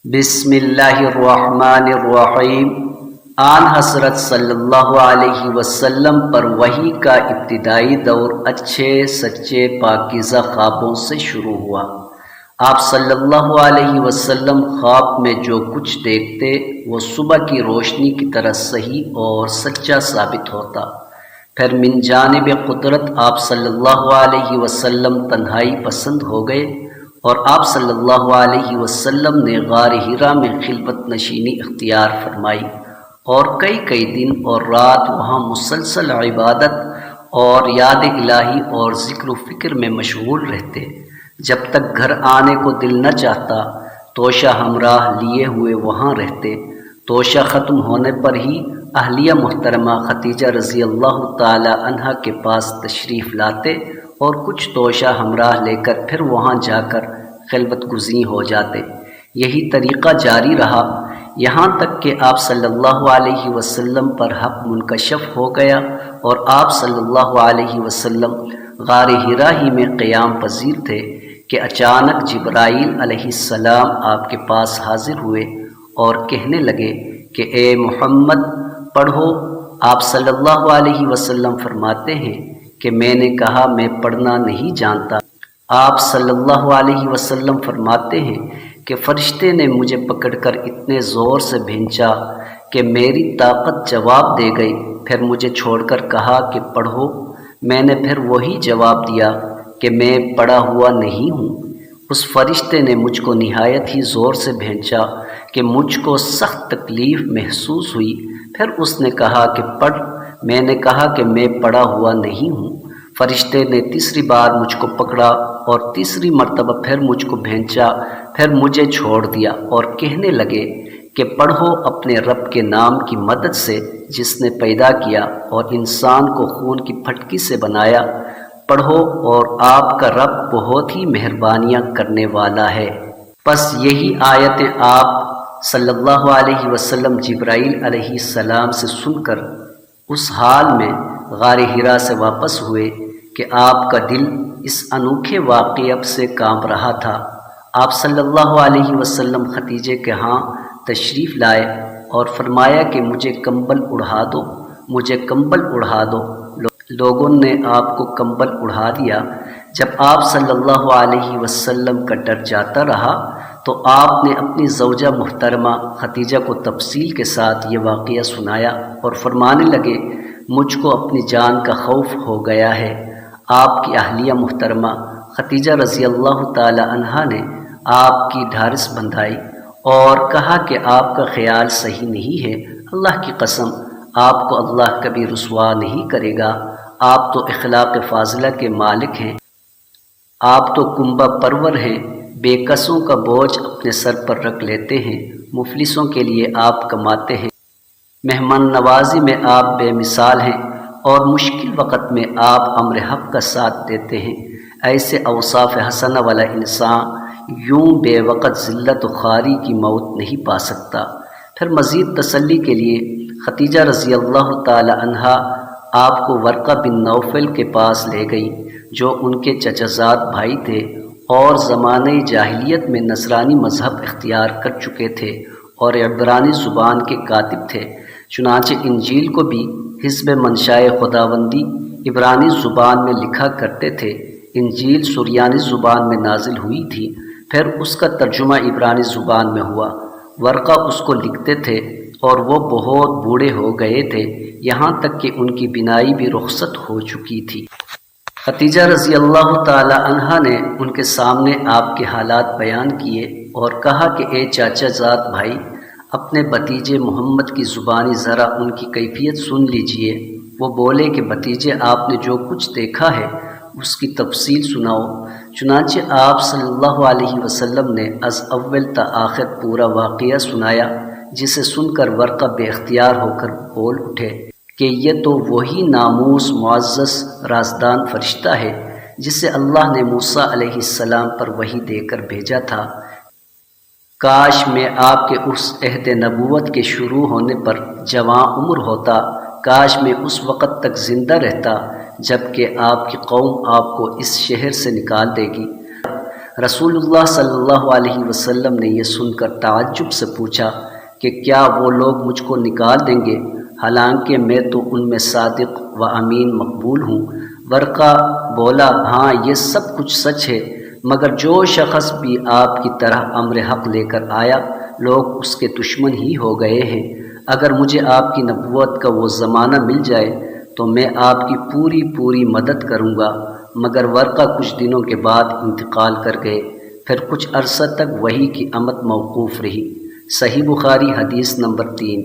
بسم اللہ الرحمن الرحیم۔ آن حضرت صلی اللہ علیہ وسلم پر وحی کا ابتدائی دور اچھے سچے پاکیزہ خوابوں سے شروع ہوا۔ آپ صلی اللہ علیہ وسلم خواب میں جو کچھ دیکھتے وہ صبح کی روشنی کی طرح صحیح اور سچا ثابت ہوتا۔ پھر من جانب قدرت آپ صلی اللہ علیہ وسلم تنہائی پسند ہو گئے اور آپ صلی اللہ علیہ وسلم نے غار حرا میں خلوت نشینی اختیار فرمائی اور کئی دن اور رات وہاں مسلسل عبادت اور یاد الہی اور ذکر و فکر میں مشغول رہتے، جب تک گھر آنے کو دل نہ چاہتا توشہ ہمراہ لیے ہوئے وہاں رہتے۔ توشہ ختم ہونے پر ہی اہلیہ محترمہ خدیجہ رضی اللہ تعالی عنہا کے پاس تشریف لاتے اور کچھ توشہ ہمراہ لے کر پھر وہاں جا کر خلوت گزین ہو جاتے۔ یہی طریقہ جاری رہا یہاں تک کہ آپ صلی اللہ علیہ وسلم پر حق منکشف ہو گیا اور آپ صلی اللہ علیہ وسلم غار حرا ہی میں قیام پذیر تھے کہ اچانک جبرائیل علیہ السلام آپ کے پاس حاضر ہوئے اور کہنے لگے کہ اے محمد پڑھو۔ آپ صلی اللہ علیہ وسلم فرماتے ہیں کہ میں نے کہا میں پڑھنا نہیں جانتا۔ آپ صلی اللہ علیہ وسلم فرماتے ہیں کہ فرشتے نے مجھے پکڑ کر اتنے زور سے بھینچا کہ میری طاقت جواب دے گئی، پھر مجھے چھوڑ کر کہا کہ پڑھو۔ میں نے پھر وہی جواب دیا کہ میں پڑھا ہوا نہیں ہوں۔ اس فرشتے نے مجھ کو نہایت ہی زور سے بھینچا کہ مجھ کو سخت تکلیف محسوس ہوئی، پھر اس نے کہا کہ پڑھ۔ میں نے کہا کہ میں پڑھا ہوا نہیں ہوں۔ فرشتے نے تیسری بار مجھ کو پکڑا اور تیسری مرتبہ پھر مجھ کو بھینچا، پھر مجھے چھوڑ دیا اور کہنے لگے کہ پڑھو اپنے رب کے نام کی مدد سے جس نے پیدا کیا اور انسان کو خون کی پھٹکی سے بنایا۔ پڑھو اور آپ کا رب بہت ہی مہربانیاں کرنے والا ہے۔ پس یہی آیتیں آپ صلی اللہ علیہ وسلم جبرائیل علیہ السلام سے سن کر اس حال میں غار حرا سے واپس ہوئے کہ آپ کا دل اس انوکھے واقعہ سے کانپ رہا تھا۔ آپ صلی اللہ علیہ وسلم خدیجہ کے ہاں تشریف لائے اور فرمایا کہ مجھے کمبل اڑھا دو، مجھے کمبل اڑھا دو۔ لوگوں نے آپ کو کمبل اڑھا دیا۔ جب آپ صلی اللہ علیہ وسلم کا ڈر جاتا رہا تو آپ نے اپنی زوجہ محترمہ خدیجہ کو تفصیل کے ساتھ یہ واقعہ سنایا اور فرمانے لگے مجھ کو اپنی جان کا خوف ہو گیا ہے۔ آپ کی اہلیہ محترمہ خدیجہ رضی اللہ تعالی عنہا نے آپ کی ڈھارس بندھائی اور کہا کہ آپ کا خیال صحیح نہیں ہے، اللہ کی قسم آپ کو اللہ کبھی رسوا نہیں کرے گا۔ آپ تو اخلاق فاضلہ کے مالک ہیں، آپ تو کنبہ پرور ہیں، بے کسوں کا بوجھ اپنے سر پر رکھ لیتے ہیں، مفلسوں کے لیے آپ کماتے ہیں، مہمان نوازی میں آپ بے مثال ہیں اور مشکل وقت میں آپ امر حق کا ساتھ دیتے ہیں۔ ایسے اوصاف حسنہ والا انسان یوں بے وقت ذلت و خواری کی موت نہیں پا سکتا۔ پھر مزید تسلی کے لیے خدیجہ رضی اللہ تعالی عنہا آپ کو ورقہ بن نوفل کے پاس لے گئی جو ان کے چچا زاد بھائی تھے اور زمانۂ جاہلیت میں نصرانی مذہب اختیار کر چکے تھے اور عبرانی زبان کے کاتب تھے۔ چنانچہ انجیل کو بھی حسب منشائے خداوندی عبرانی زبان میں لکھا کرتے تھے۔ انجیل سریانی زبان میں نازل ہوئی تھی، پھر اس کا ترجمہ عبرانی زبان میں ہوا۔ ورقہ اس کو لکھتے تھے اور وہ بہت بوڑھے ہو گئے تھے، یہاں تک کہ ان کی بینائی بھی رخصت ہو چکی تھی۔ خدیجہ رضی اللہ تعالی عنہا نے ان کے سامنے آپ کے حالات بیان کیے اور کہا کہ اے چاچا زاد بھائی، اپنے بھتیجے محمد کی زبانی ذرا ان کی کیفیت سن لیجئے۔ وہ بولے کہ بھتیجے آپ نے جو کچھ دیکھا ہے اس کی تفصیل سناؤ۔ چنانچہ آپ صلی اللہ علیہ وسلم نے از اول تا آخر پورا واقعہ سنایا، جسے سن کر ورقہ بے اختیار ہو کر بول اٹھے کہ یہ تو وہی ناموس معزز رازدان فرشتہ ہے جسے اللہ نے موسیٰ علیہ السلام پر وحی دے کر بھیجا تھا۔ کاش میں آپ کے اس عہد نبوت کے شروع ہونے پر جواں عمر ہوتا، کاش میں اس وقت تک زندہ رہتا جب کہ آپ کی قوم آپ کو اس شہر سے نکال دے گی۔ رسول اللہ صلی اللہ علیہ وسلم نے یہ سن کر تعجب سے پوچھا کہ کیا وہ لوگ مجھ کو نکال دیں گے، حالانکہ میں تو ان میں صادق و امین مقبول ہوں؟ ورقہ بولا، ہاں یہ سب کچھ سچ ہے، مگر جو شخص بھی آپ کی طرح امر حق لے کر آیا لوگ اس کے دشمن ہی ہو گئے ہیں۔ اگر مجھے آپ کی نبوت کا وہ زمانہ مل جائے تو میں آپ کی پوری مدد کروں گا۔ مگر ورقہ کچھ دنوں کے بعد انتقال کر گئے، پھر کچھ عرصہ تک وحی کی آمد موقوف رہی۔ صحیح بخاری حدیث نمبر 3۔